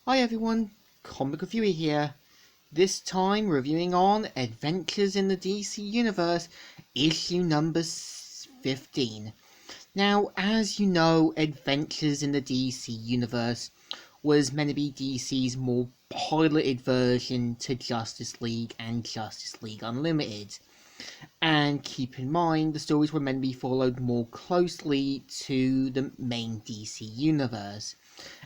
Hi everyone, Comic Reviewer here. This time reviewing on Adventures in the DC Universe, issue number 15. Now, as you know, Adventures in the DC Universe was meant to be DC's more piloted version to Justice League and Justice League Unlimited. And keep in mind, the stories were meant to be followed more closely to the main DC Universe.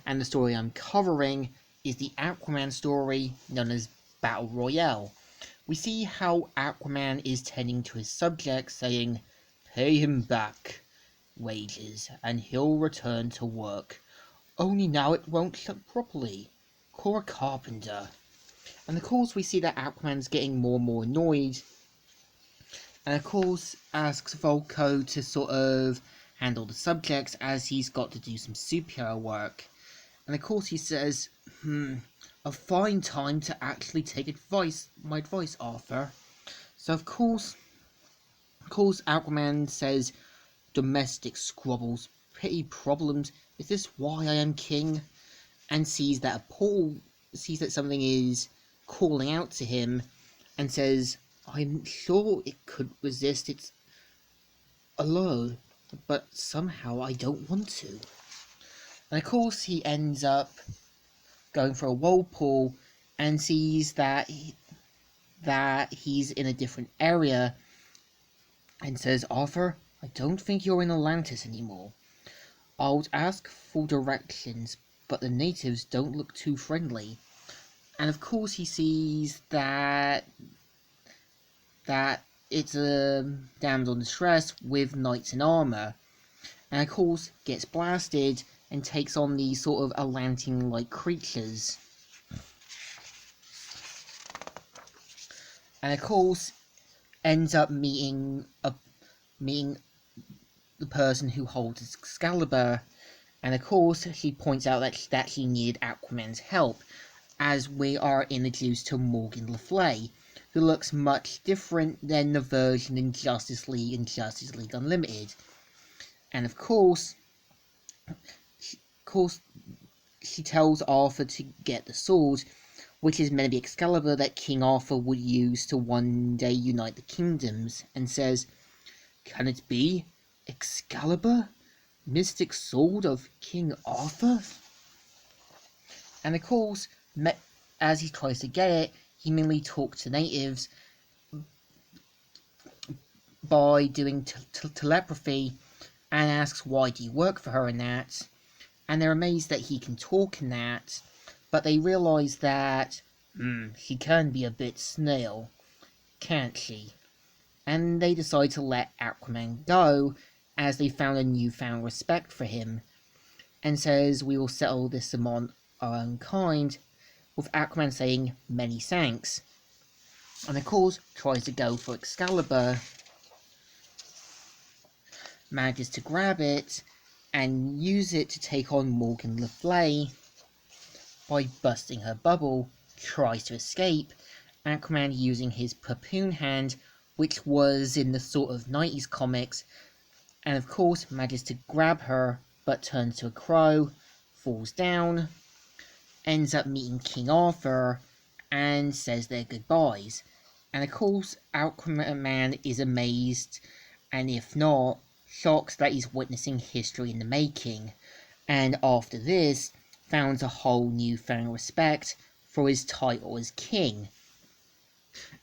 And the story I'm covering is the Aquaman story known as Battle Royale. We see how Aquaman is tending to his subjects, saying, "Pay him back wages and he'll return to work. Only now it won't shut properly. Call a carpenter." And of course we see that Aquaman's getting more and more annoyed, and of course asks Volko to sort of handle the subjects as he's got to do some superhero work. And of course he says, a fine time to actually take my advice, Arthur. So of course Aquaman says, domestic squabbles, petty problems, is this why I am king? And sees that something is calling out to him, and says, I'm sure it could resist its allure, but somehow I don't want to. And of course he ends up going for a whirlpool and sees that he's in a different area, and says, Arthur, I don't think you're in Atlantis anymore. I'll ask for directions, but the natives don't look too friendly. And of course he sees that it's a damsel in distress with knights in armor, and of course gets blasted and takes on these sort of Atlantean-like creatures. And of course ends up meeting the person who holds Excalibur, and of course she points out that she needed Aquaman's help, as we are introduced to Morgan Le Fay, who looks much different than the version in Justice League and Justice League Unlimited. And of course she tells Arthur to get the sword, which is meant to be Excalibur that King Arthur would use to one day unite the kingdoms, and says, can it be Excalibur, mystic sword of King Arthur? And of course, as he tries to get it, he mainly talks to natives by doing telepathy, and asks, why do you work for her and that? And they're amazed that he can talk and that, but they realise that, she can be a bit snail, can't she? And they decide to let Aquaman go, as they found a newfound respect for him, and says, we will settle this among our own kind, with Aquaman saying, many thanks. And of course tries to go for Excalibur, manages to grab it and use it to take on Morgan Le Fay by busting her bubble, tries to escape, Aquaman using his harpoon hand, which was in the sort of 90s comics, and of course manages to grab her, but turns to a crow, falls down, ends up meeting King Arthur, and says their goodbyes. And of course Aquaman is amazed, and if not, shocked that he's witnessing history in the making, and after this found a whole newfound respect for his title as king.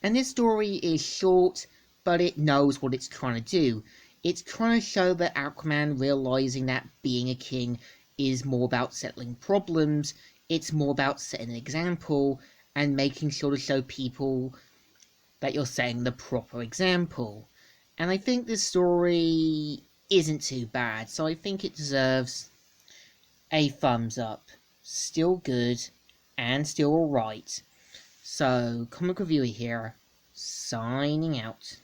And this story is short, but it knows what it's trying to do. It's trying to show that Aquaman realizing that being a king is more about settling problems, it's more about setting an example, and making sure to show people that you're setting the proper example. And I think this story isn't too bad, so I think it deserves a thumbs up. Still good, and still alright. So, Comic Reviewer here, signing out.